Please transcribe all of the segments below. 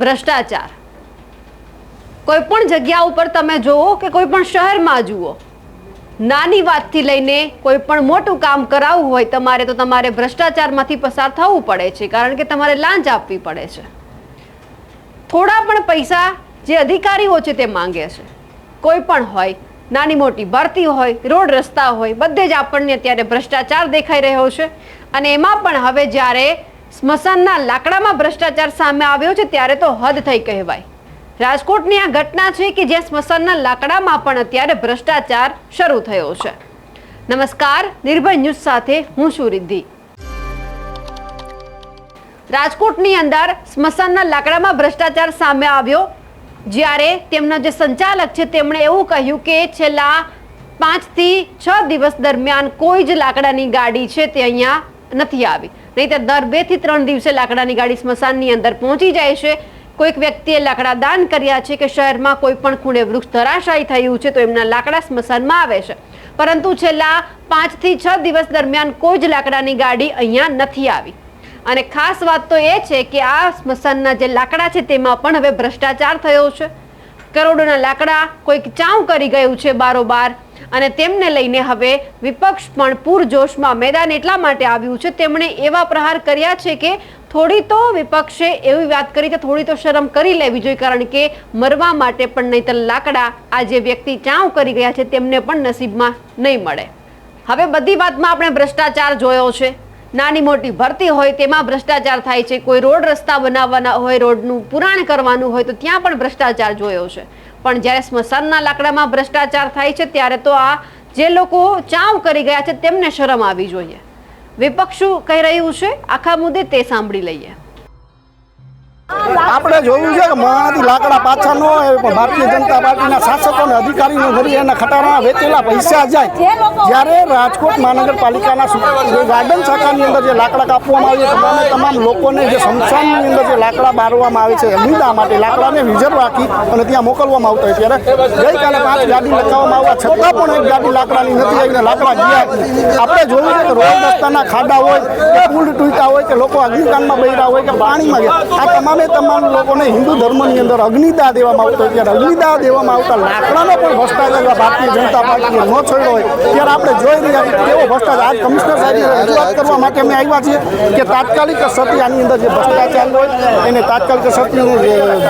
ભ્રષ્ટાચાર કોઈ પણ જગ્યા ઉપર તમે જુઓ કે કોઈ પણ શહેરમાં જુઓ, નાની વાતથી લઈને કોઈ પણ મોટું કામ કરાવવું હોય તમારે તો તમારે ભ્રષ્ટાચારમાંથી પસાર થવું પડે છે, કારણ કે તમારે લાંચ આપવી પડે છે. થોડા પણ પૈસા જે અધિકારીઓ છે તે માંગે છે. કોઈ પણ હોય, નાની મોટી ભરતી હોય, રોડ રસ્તા હોય, બધે જ આપણને અત્યારે ભ્રષ્ટાચાર દેખાઈ રહ્યો છે. અને એમાં પણ હવે જ્યારે સ્મશાનના લાકડામાં ભ્રષ્ટાચાર સામે આવ્યો છે ત્યારે તો હદ થઈ કહેવાય. રાજકોટની આ ઘટના છે કે જ્યાં સ્મશાનના લાકડામાં પણ અત્યારે ભ્રષ્ટાચાર શરૂ થયો છે. નમસ્કાર, નિર્ભય ન્યૂઝ સાથે હું છું રિદ્ધિ. રાજકોટની અંદર સ્મશાનના લાકડામાં ભ્રષ્ટાચાર સામે આવ્યો, જ્યારે તેમના જે સંચાલક છે તેમણે એવું કહ્યું કે છેલ્લા 5 થી 6 દિવસ દરમિયાન કોઈ જ લાકડાની ગાડી છે તે અહીંયા નથી આવી. નહીંતર દર 2 થી 3 દિવસે લાકડાની ગાડી સ્મશાનની અંદર પહોંચી જાય છે. કોઈક વ્યક્તિએ લાકડા દાન કર્યા છે કે શહેરમાં કોઈ પણ ખૂણે વૃક્ષ ધરાશાયી થયું છે તો એમના લાકડા સ્મશાનમાં આવે છે, પરંતુ છેલ્લા 5 થી 6 દિવસ દરમિયાન કોઈ જ લાકડાની ગાડી અહીંયા નથી આવી. અને ખાસ વાત તો એ છે કે આ સ્મશાનના જે લાકડા છે તેમાં પણ હવે ભ્રષ્ટાચાર થયો છે. કરોડોના લાકડા કોઈક ચાઉ કરી ગયું છે બારોબાર, અને તેમને લઈને હવે વિપક્ષ પણ પૂરજોશમાં મેદાન એટલા માટે આવ્યું છે. તેમણે એવા પ્રહાર કર્યા છે કે થોડી તો વિપક્ષે એવી વાત કરી કે થોડી તો શરમ કરી લેવી જોઈએ, કારણ કે મરવા માટે પણ નહીંતર લાકડા આ જે વ્યક્તિ ચાઉ કરી ગયા છે તેમને પણ નસીબમાં નહીં મળે. હવે બધી વાતમાં આપણે ભ્રષ્ટાચાર જોયો છે. નાની મોટી ભરતી હોય તેમાં ભ્રષ્ટાચાર થાય છે. કોઈ રોડ રસ્તા બનાવવાના હોય, રોડનું પુરાણ કરવાનું હોય તો ત્યાં પણ ભ્રષ્ટાચાર જોયો છે. પણ જ્યારે સ્મશાનના લાકડામાં ભ્રષ્ટાચાર થાય છે ત્યારે તો આ જે લોકો ચાઉ કરી ગયા છે તેમને શરમ આવી જોઈએ. વિપક્ષ શું કહી રહ્યું છે આખા મુદ્દે તે સાંભળી લઈએ. આપણે જોયું છે કે મહાથી લાકડા પાછા ન હોય પણ ભારતીય જનતા પાર્ટીના શાસકોને અધિકારીઓ ઘડી એના ખટારાના વેચેલા પૈસા જાય. જ્યારે રાજકોટ મહાનગરપાલિકાના ગાર્ડન શાખાની અંદર જે લાકડા કાપવામાં આવે છે, તમામ લોકોને જે સ્મશાનની અંદર જે લાકડા બારવામાં આવે છે અગ્નિદાહ માટે લાકડાને રિઝર્વ રાખી અને ત્યાં મોકલવામાં આવતા હોય, ત્યારે ગઈકાલે 5 ગાડી લગાવવામાં આવ્યા છતાં પણ એક ગાડી લાકડાની નથી આવીને લાકડા ગયા. આપણે જોયું છે કે રોડ રસ્તાના ખાડા હોય કે પુલ તૂટ્યા હોય કે લોકો અગ્નિકાંડમાં બળ્યા હોય કે પાણીમાં ગયા, આ તમામ લોકોને હિન્દુ ધર્મની અંદર અગ્નિદાહ દેવામાં આવતો હોય, ત્યારે અગ્નિદાહ દેવામાં આવતા લાકડાનો પણ ભ્રષ્ટાચાર ભારતીય જનતા પાર્ટીએ ન છોડ્યો હોય ત્યારે આપણે જોઈ રહ્યા છીએ કેવો ભ્રષ્ટાચાર. આજ કમિશનર સાહેબને રજૂઆત કરવા માટે અમે આવ્યા છીએ કે તાત્કાલિક અસરથી આની અંદર જે ભ્રષ્ટાચાર હોય એને તાત્કાલિક અસરથી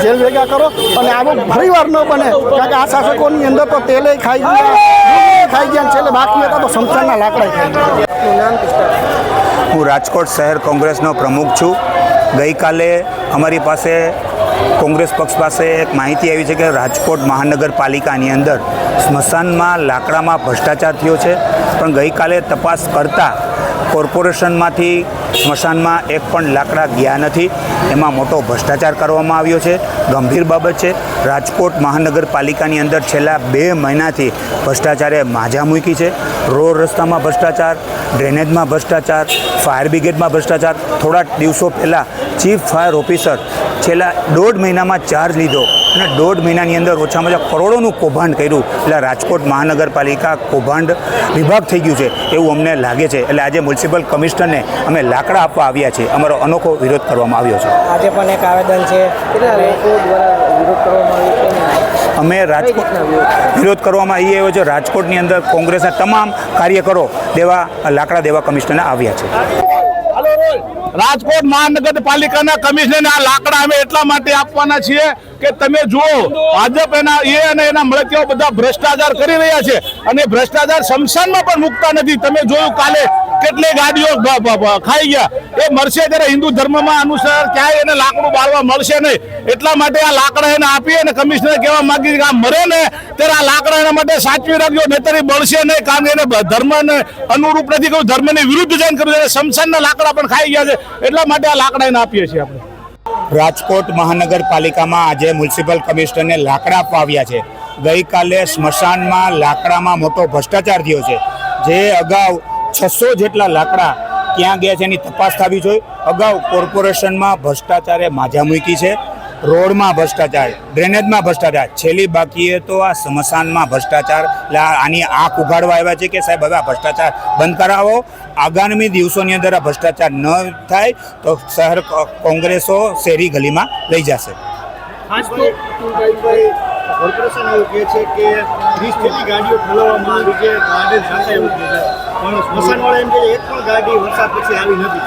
જેલ ભેગા કરો અને આવો ફરીવાર ન બને, કારણ કે આ શાસકોની અંદર તો તેલે ખાઈ ગયા છેલ્લે બાકી હતા તો સ્મશાનના લાકડા ખાઈ ગયા. હું રાજકોટ શહેર કોંગ્રેસનો પ્રમુખ છું. ગઈકાલે અમારી પાસે કોંગ્રેસ પક્ષ પાસે એક માહિતી આવી છે કે રાજકોટ મહાનગરપાલિકાની અંદર સ્મશાનમાં લાકડામાં ભ્રષ્ટાચાર થયો છે, પણ ગઈકાલે તપાસ કરતાં કોર્પોરેશનમાંથી સ્મશાનમાં એક પણ લાકડા ગયા નથી. એમાં મોટો ભ્રષ્ટાચાર કરવામાં આવ્યો છે. ગંભીર બાબત છે. રાજકોટ મહાનગરપાલિકાની અંદર છેલ્લા 2 મહિનાથી ભ્રષ્ટાચારે માજા મૂકી છે. રોડ રસ્તામાં ભ્રષ્ટાચાર, ડ્રેનેજમાં ભ્રષ્ટાચાર, ફાયર બ્રિગેડમાં ભ્રષ્ટાચાર. થોડા દિવસો પહેલાં ચીફ ફાયર ઓફિસર છેલ્લા 1.5 મહિનામાં ચાર્જ લીધો અને 1.5 મહિનાની અંદર ઓછામાં ઓછા કરોડોનું કૌભાંડ કર્યું. એટલે રાજકોટ મહાનગરપાલિકા કૌભાંડ વિભાગ થઈ ગયું છે એવું અમને લાગે છે. એટલે આજે મ્યુનિસિપલ કમિશનરને અમે લાકડા આપવા આવ્યા છીએ. અમારો અનોખો વિરોધ કરવામાં આવ્યો છે. આજે પણ એક આવેદન છે, અમે રાજકોટ વિરોધ કરવામાં આવ્યો છે. રાજકોટની અંદર કોંગ્રેસના તમામ કાર્યકરો લાકડા દેવા કમિશનરને આવ્યા છે. રાજકોટ મહાનગરપાલિકાના કમિશનરને આ લાકડા અમે એટલા માટે આપવાના છીએ કે તમે જુઓ ભાજપ એના મળતિયાઓ બધા ભ્રષ્ટાચાર કરી રહ્યા છે અને ભ્રષ્ટાચાર સ્મશાનમાં પણ મુકતા નથી. તમે જોયું કાલે કેટલી ગાડીઓ ખાઈ ગયા. એ મરશે ત્યારે હિન્દુ ધર્મમાં અનુસાર ક્યાંય એને લાકડું બાળવા મળશે નહીં. એટલા માટે આ લાકડા એને આપીએ અને કમિશનર કહેવા માંગી કે આ મરે ને ત્યારે આ લાકડા એના માટે સાચવી રાખજો, નહીતર બળશે નહીં, કારણ કે એને ધર્મને અનુરૂપ નથી કહ્યું, ધર્મની વિરુદ્ધ જઈને કર્યું. સ્મશાનના લાકડા પણ ખાઈ ગયા છે, એટલા માટે આ લાકડા એને આપીએ છીએ આપણે. રાજકોટ મહાનગરપાલિકામાં આજે મ્યુનિસિપલ કમિશનરને લાકડા આપવા આવ્યા છે. ગઈકાલે સ્મશાનમાં લાકડામાં મોટો ભ્રષ્ટાચાર થયો છે. જે અગાઉ 600 જેટલા લાકડા ક્યાં ગયા છે એની તપાસ થવી જોઈએ. અગાઉ કોર્પોરેશનમાં ભ્રષ્ટાચારે માજા મૂકી છે. રોડમાં ભ્રષ્ટાચાર, ડ્રેનેજમાં ભ્રષ્ટાચાર, છેલ્લી બાકીએ તો આ સ્મશાનમાં ભ્રષ્ટાચાર. આની આંખ ઉઘાડવા આવ્યા છે કે સાહેબ હવે આ ભ્રષ્ટાચાર બંધ કરાવો. આગામી દિવસોની અંદર આ ભ્રષ્ટાચાર ન થાય તો શહેર કોંગ્રેસો શહેરી ગલીમાં લઈ જશે. ખાસ તો કોર્પોરેશન એવું કહે છે કે 30 જેટલી ગાડીઓ ઠલવવામાં આવી છે, ગાર્ડન સાથે એવું કહે છે, પણ સ્મશાનવાળા એમ કહે છે એક પણ ગાડી વરસાદ પછી આવી નથી.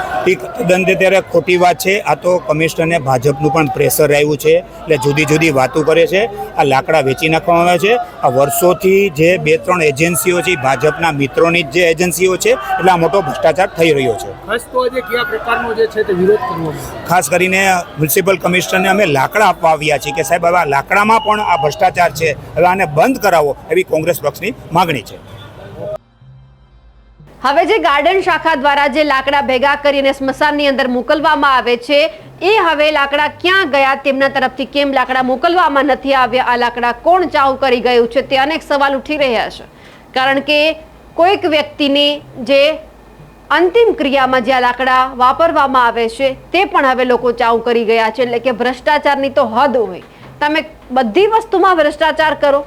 તદ્દન ત્યારે ખોટી વાત છે. આ તો કમિશનરને ભાજપનું પણ પ્રેશર આવ્યું છે એટલે જુદી જુદી વાતો કરે છે. આ લાકડા વેચી નાખવામાં આવે છે. આ વર્ષોથી જે 2-3 એજન્સીઓ છે ભાજપના મિત્રોની જ જે એજન્સીઓ છે એટલે આ મોટો ભ્રષ્ટાચાર થઈ રહ્યો છે. ખાસ તો આજે કયા પ્રકારનો જે છે તે વિરોધ કરવામાં ખાસ કરીને મ્યુનિસિપલ કમિશનરને અમે લાકડા આપવા આવ્યા છીએ કે સાહેબ હવે આ લાકડામાં પણ આ ભ્રષ્ટાચાર છે, હવે આને બંધ કરાવો એવી કોંગ્રેસ પક્ષની માગણી છે. હવે જે ગાર્ડન શાખા દ્વારા જે લાકડા ભેગા કરીને સ્મશાનની અંદર મોકલવામાં આવે છે એ હવે લાકડા ક્યાં ગયા, તેમના તરફથી કેમ લાકડા મોકલવામાં નથી આવ્યા, આ લાકડા કોણ ચાઉ કરી ગયું છે, તે અનેક સવાલ ઉઠી રહ્યા છે. કારણ કે કોઈક વ્યક્તિની જે અંતિમ ક્રિયામાં જે લાકડા વાપરવામાં આવે છે તે પણ હવે લોકો ચાઉ કરી ગયા છે. એટલે કે ભ્રષ્ટાચારની તો હદ હોય. તમે બધી વસ્તુમાં ભ્રષ્ટાચાર કરો,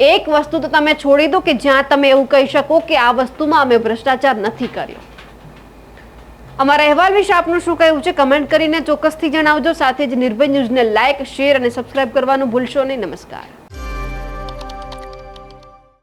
એક વસ્તુ તો તમે છોડી દો કે જ્યાં તમે એવું કહી શકો કે આ વસ્તુમાં અમે ભ્રષ્ટાચાર નથી કર્યો. અમારા અહેવાલ વિશે આપનું શું કહેવું છે કમેન્ટ કરીને ચોક્કસથી જણાવજો. સાથે જ નિર્ભય ન્યૂઝને લાઇક, શેર અને સબસ્ક્રાઇબ કરવાનું ભૂલશો નહીં. નમસ્કાર.